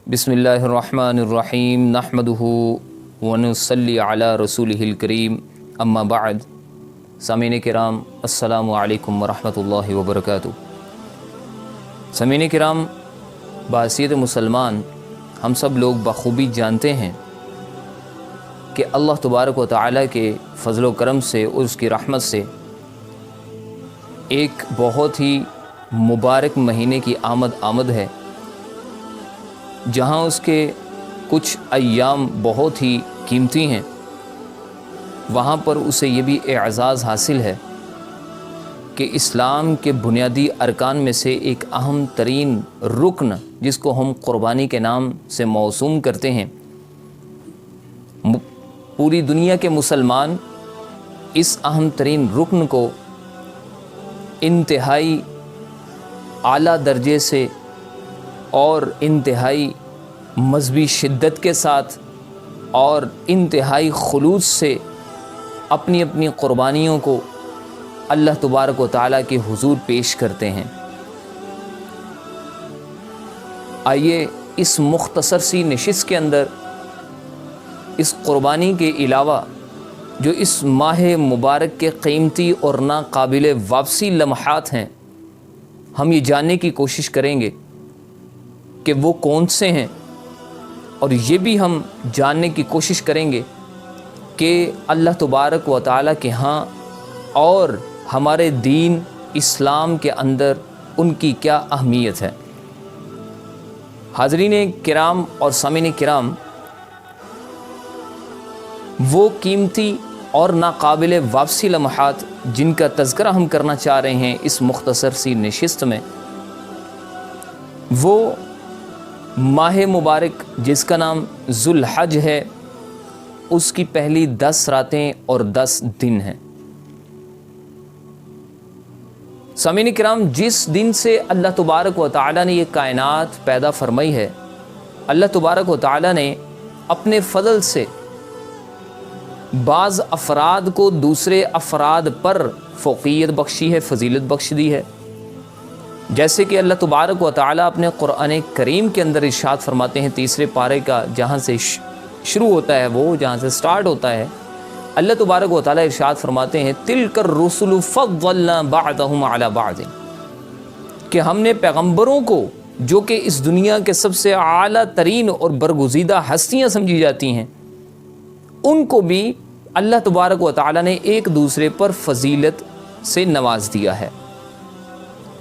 بسم اللہ الرحمن الرحیم نحمدہ ونصلی علی رسولہ الکریم اما بعد. سامعین کرام السلام علیکم ورحمۃ اللہ وبرکاتہ. سامعین کرام، بحیثیت مسلمان ہم سب لوگ بخوبی جانتے ہیں کہ اللہ تبارک و تعالیٰ کے فضل و کرم سے اور اس کی رحمت سے ایک بہت ہی مبارک مہینے کی آمد ہے، جہاں اس کے کچھ ایام بہت ہی قیمتی ہیں. وہاں پر اسے یہ بھی اعزاز حاصل ہے کہ اسلام کے بنیادی ارکان میں سے ایک اہم ترین رکن، جس کو ہم قربانی کے نام سے موسوم کرتے ہیں، پوری دنیا کے مسلمان اس اہم ترین رکن کو انتہائی اعلیٰ درجے سے اور انتہائی مذہبی شدت کے ساتھ اور انتہائی خلوص سے اپنی اپنی قربانیوں کو اللہ تبارک و تعالیٰ کے حضور پیش کرتے ہیں. آئیے اس مختصر سی نشست کے اندر اس قربانی کے علاوہ جو اس ماہ مبارک کے قیمتی اور ناقابل واپسی لمحات ہیں، ہم یہ جاننے کی کوشش کریں گے کہ وہ کون سے ہیں، اور یہ بھی ہم جاننے کی کوشش کریں گے کہ اللہ تبارک و تعالیٰ کے ہاں اور ہمارے دین اسلام کے اندر ان کی کیا اہمیت ہے. حاضرین کرام اور سامعین کرام، وہ قیمتی اور ناقابل واپسی لمحات جن کا تذکرہ ہم کرنا چاہ رہے ہیں اس مختصر سی نشست میں، وہ ماہ مبارک جس کا نام ذوالحج ہے، اس کی پہلی 10 راتیں اور 10 دن ہیں. سامعین کرام، جس دن سے اللہ تبارک و تعالیٰ نے یہ کائنات پیدا فرمائی ہے، اللہ تبارک و تعالیٰ نے اپنے فضل سے بعض افراد کو دوسرے افراد پر فوقیت بخشی ہے، فضیلت بخش دی ہے. جیسے کہ اللہ تبارک و تعالیٰ اپنے قرآن کریم کے اندر ارشاد فرماتے ہیں، تیسرے پارے کا جہاں سے شروع ہوتا ہے، وہ جہاں سے سٹارٹ ہوتا ہے، اللہ تبارک و تعالیٰ ارشاد فرماتے ہیں تِلْكَ الرُّسُلُ فَضَّلْنَا بَعْضَهُمْ عَلَى بَعْضٍ، کہ ہم نے پیغمبروں کو، جو کہ اس دنیا کے سب سے اعلیٰ ترین اور برگزیدہ ہستیاں سمجھی جاتی ہیں، ان کو بھی اللہ تبارک و تعالیٰ نے ایک دوسرے پر فضیلت سے نواز دیا ہے.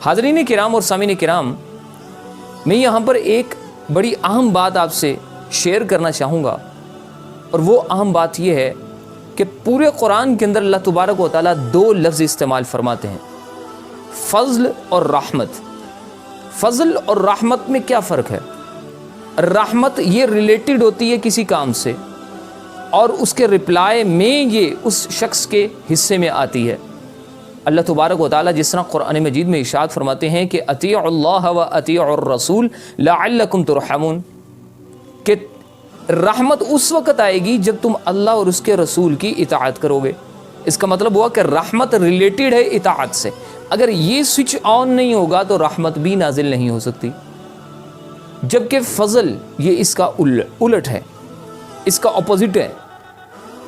حاضرین کرام اور سامعین کرام، میں یہاں پر ایک بڑی اہم بات آپ سے شیئر کرنا چاہوں گا، اور وہ اہم بات یہ ہے کہ پورے قرآن کے اندر اللہ تبارک و تعالیٰ 2 لفظ استعمال فرماتے ہیں، فضل اور رحمت. فضل اور رحمت میں کیا فرق ہے؟ رحمت یہ ریلیٹڈ ہوتی ہے کسی کام سے، اور اس کے رپلائی میں یہ اس شخص کے حصے میں آتی ہے. اللہ تبارک و تعالیٰ جس طرح قرآن مجید میں ارشاد فرماتے ہیں کہ اطیعوا اللہ و اطیعوا الرسول لعلکم ترحمون، کہ رحمت اس وقت آئے گی جب تم اللہ اور اس کے رسول کی اطاعت کرو گے. اس کا مطلب ہوا کہ رحمت ریلیٹڈ ہے اطاعت سے. اگر یہ سوئچ آن نہیں ہوگا تو رحمت بھی نازل نہیں ہو سکتی. جبکہ فضل یہ اس کا الٹ ہے، اس کا اپوزٹ ہے،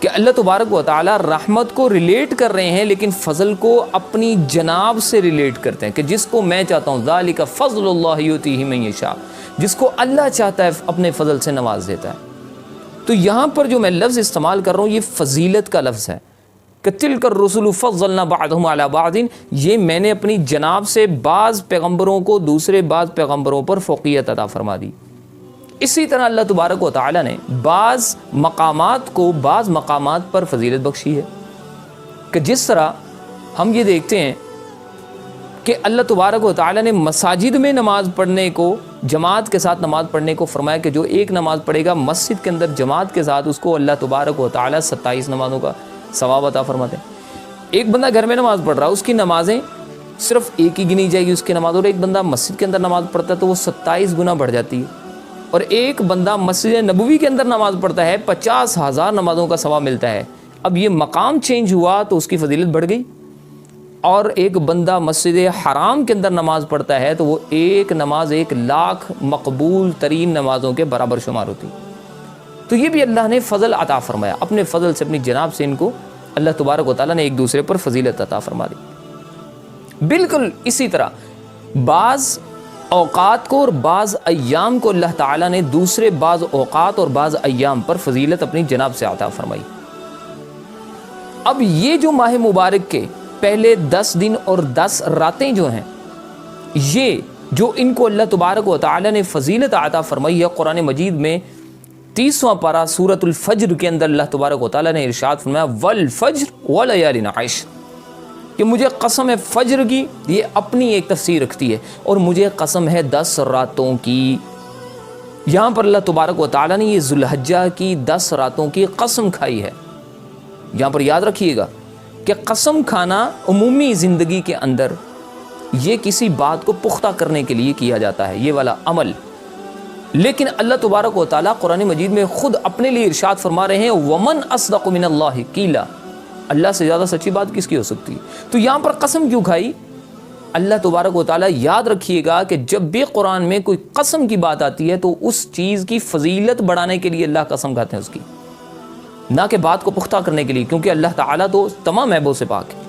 کہ اللہ تبارک و تعالیٰ رحمت کو ریلیٹ کر رہے ہیں لیکن فضل کو اپنی جناب سے ریلیٹ کرتے ہیں، کہ جس کو میں چاہتا ہوں، ذالک فضل اللہ یؤتیہ من یشاء، جس کو اللہ چاہتا ہے اپنے فضل سے نواز دیتا ہے. تو یہاں پر جو میں لفظ استعمال کر رہا ہوں یہ فضیلت کا لفظ ہے، کہ تلک الرسل فضلنا بعضهم علی بعض، یہ میں نے اپنی جناب سے بعض پیغمبروں کو دوسرے بعض پیغمبروں پر فوقیت عطا فرما دی. اسی طرح اللہ تبارک و تعالیٰ نے بعض مقامات کو بعض مقامات پر فضیلت بخشی ہے، کہ جس طرح ہم یہ دیکھتے ہیں کہ اللہ تبارک و تعالیٰ نے مساجد میں نماز پڑھنے کو، جماعت کے ساتھ نماز پڑھنے کو فرمایا، کہ جو ایک نماز پڑھے گا مسجد کے اندر جماعت کے ساتھ، اس کو اللہ تبارک و تعالیٰ 27 نمازوں کا ثواب عطا فرماتے ہیں. ایک بندہ گھر میں نماز پڑھ رہا ہے، اس کی نمازیں صرف ایک ہی گنی جائے گی اس کی نماز، اور ایک بندہ مسجد کے اندر نماز پڑھتا ہے تو وہ 27 گنا بڑھ جاتی ہے. اور ایک بندہ مسجد نبوی کے اندر نماز پڑھتا ہے، 50,000 نمازوں کا ثواب ملتا ہے. اب یہ مقام چینج ہوا تو اس کی فضیلت بڑھ گئی. اور ایک بندہ مسجد حرام کے اندر نماز پڑھتا ہے تو وہ ایک نماز 1,00,000 مقبول ترین نمازوں کے برابر شمار ہوتی. تو یہ بھی اللہ نے فضل عطا فرمایا، اپنے فضل سے اپنی جناب سے ان کو اللہ تبارک و تعالیٰ نے ایک دوسرے پر فضیلت عطا فرما دی. بالکل اسی طرح بعض اوقات کو اور بعض ایام کو اللہ تعالیٰ نے دوسرے بعض اوقات اور بعض ایام پر فضیلت اپنی جناب سے عطا فرمائی. اب یہ جو ماہ مبارک کے پہلے 10 دن اور 10 راتیں جو ہیں، یہ جو ان کو اللہ تبارک و تعالیٰ نے فضیلت عطا فرمائی ہے، قرآن مجید میں 30واں پارہ سورۃ الفجر کے اندر اللہ تبارک و تعالیٰ نے ارشاد فرمایا والفجر ولیال عشر، کہ مجھے قسم ہے فجر کی، یہ اپنی ایک تفسیر رکھتی ہے، اور مجھے قسم ہے 10 راتوں کی. یہاں پر اللہ تبارک و تعالیٰ نے یہ ذوالحجہ کی 10 راتوں کی قسم کھائی ہے. یہاں پر یاد رکھیے گا کہ قسم کھانا عمومی زندگی کے اندر یہ کسی بات کو پختہ کرنے کے لیے کیا جاتا ہے، یہ والا عمل. لیکن اللہ تبارک و تعالیٰ قرآن مجید میں خود اپنے لیے ارشاد فرما رہے ہیں ومن اصدق من اللہ قیلا، اللہ سے زیادہ سچی بات کس کی ہو سکتی. تو یہاں پر قسم کیوں کھائی؟ اللہ تبارک و تعالیٰ یاد رکھیے گا کہ جب بھی قرآن میں کوئی قسم کی بات آتی ہے تو اس چیز کی فضیلت بڑھانے کے لیے اللہ قسم کھاتے ہیں اس کی، نہ کہ بات کو پختہ کرنے کے لیے، کیونکہ اللہ تعالیٰ تو تمام عیبوں سے پاک ہے.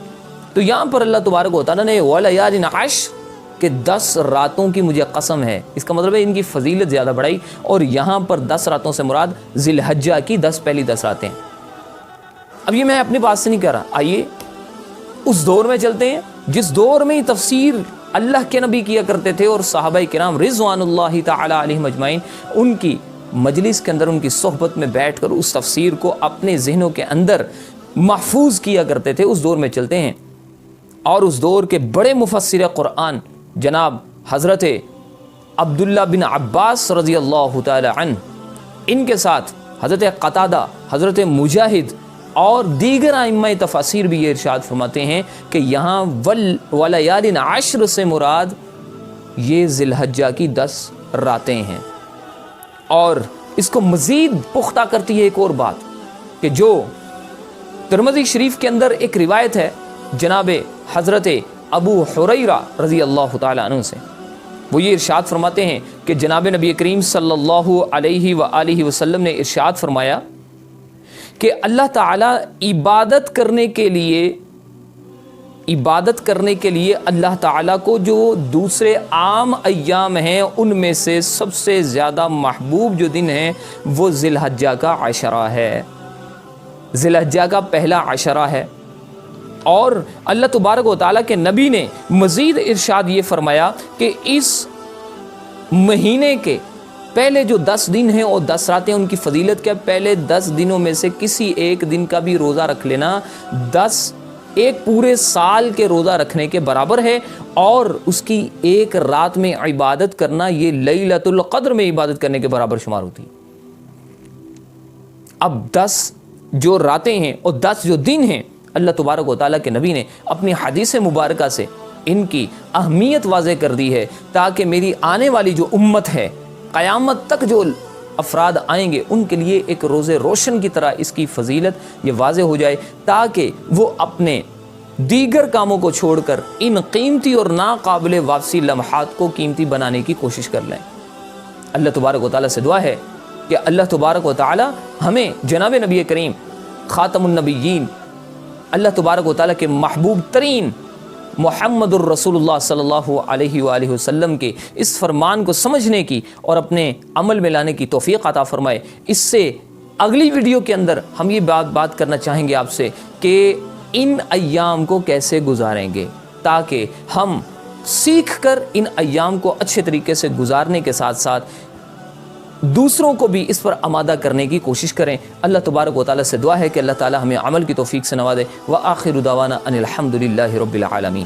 تو یہاں پر اللہ تبارک و تعالیٰ نے ولیال عشر کہ 10 راتوں کی مجھے قسم ہے، اس کا مطلب ہے ان کی فضیلت زیادہ بڑھائی. اور یہاں پر 10 راتوں سے مراد ذی الحجہ کی پہلی 10 راتیں. اب یہ میں اپنی بات سے نہیں کہہ رہا، آئیے اس دور میں چلتے ہیں جس دور میں تفسیر اللہ کے نبی کیا کرتے تھے، اور صحابہ کرام رضوان اللہ تعالی علیہم اجمعین ان کی مجلس کے اندر، ان کی صحبت میں بیٹھ کر اس تفسیر کو اپنے ذہنوں کے اندر محفوظ کیا کرتے تھے. اس دور میں چلتے ہیں، اور اس دور کے بڑے مفسر قرآن جناب حضرت عبداللہ بن عباس رضی اللہ تعالی عنہ، ان کے ساتھ حضرت قتادہ، حضرت مجاہد اور دیگر ائمہ تفاسیر بھی یہ ارشاد فرماتے ہیں کہ یہاں ولیال عشر سے مراد یہ ذی الحجہ کی 10 راتیں ہیں. اور اس کو مزید پختہ کرتی ہے ایک اور بات کہ جو ترمذی شریف کے اندر ایک روایت ہے جناب حضرت ابو حریرہ رضی اللہ تعالی عنہ سے، وہ یہ ارشاد فرماتے ہیں کہ جناب نبی کریم صلی اللہ علیہ وآلہ وسلم نے ارشاد فرمایا کہ اللہ تعالیٰ عبادت کرنے کے لیے اللہ تعالیٰ کو جو دوسرے عام ایام ہیں ان میں سے سب سے زیادہ محبوب جو دن ہیں وہ ذی الحجہ کا عشرہ ہے، ذی الحجہ کا پہلا عشرہ ہے. اور اللہ تبارک و تعالیٰ کے نبی نے مزید ارشاد یہ فرمایا کہ اس مہینے کے پہلے جو 10 دن ہیں اور 10 راتیں ان کی فضیلت کیا، پہلے 10 دنوں میں سے کسی ایک دن کا بھی روزہ رکھ لینا 10 ایک پورے سال کے روزہ رکھنے کے برابر ہے، اور اس کی ایک رات میں عبادت کرنا یہ لیلۃ القدر میں عبادت کرنے کے برابر شمار ہوتی. اب 10 جو راتیں ہیں اور 10 جو دن ہیں، اللہ تبارک و تعالیٰ کے نبی نے اپنی حدیث مبارکہ سے ان کی اہمیت واضح کر دی ہے، تاکہ میری آنے والی جو امت ہے، قیامت تک جو افراد آئیں گے، ان کے لیے ایک روز روشن کی طرح اس کی فضیلت یہ واضح ہو جائے، تاکہ وہ اپنے دیگر کاموں کو چھوڑ کر ان قیمتی اور ناقابل واپسی لمحات کو قیمتی بنانے کی کوشش کر لیں. اللہ تبارک و تعالیٰ سے دعا ہے کہ اللہ تبارک و تعالیٰ ہمیں جناب نبی کریم خاتم النبیین، اللہ تبارک و تعالیٰ کے محبوب ترین محمد الرسول اللہ صلی اللہ علیہ وآلہ وسلم کے اس فرمان کو سمجھنے کی اور اپنے عمل میں لانے کی توفیق عطا فرمائے. اس سے اگلی ویڈیو کے اندر ہم یہ بات کرنا چاہیں گے آپ سے کہ ان ایام کو کیسے گزاریں گے، تاکہ ہم سیکھ کر ان ایام کو اچھے طریقے سے گزارنے کے ساتھ ساتھ دوسروں کو بھی اس پر آمادہ کرنے کی کوشش کریں. اللہ تبارک و تعالیٰ سے دعا ہے کہ اللہ تعالیٰ ہمیں عمل کی توفیق سے نوازے. وآخر دعوانا ان الحمد للہ رب العالمین.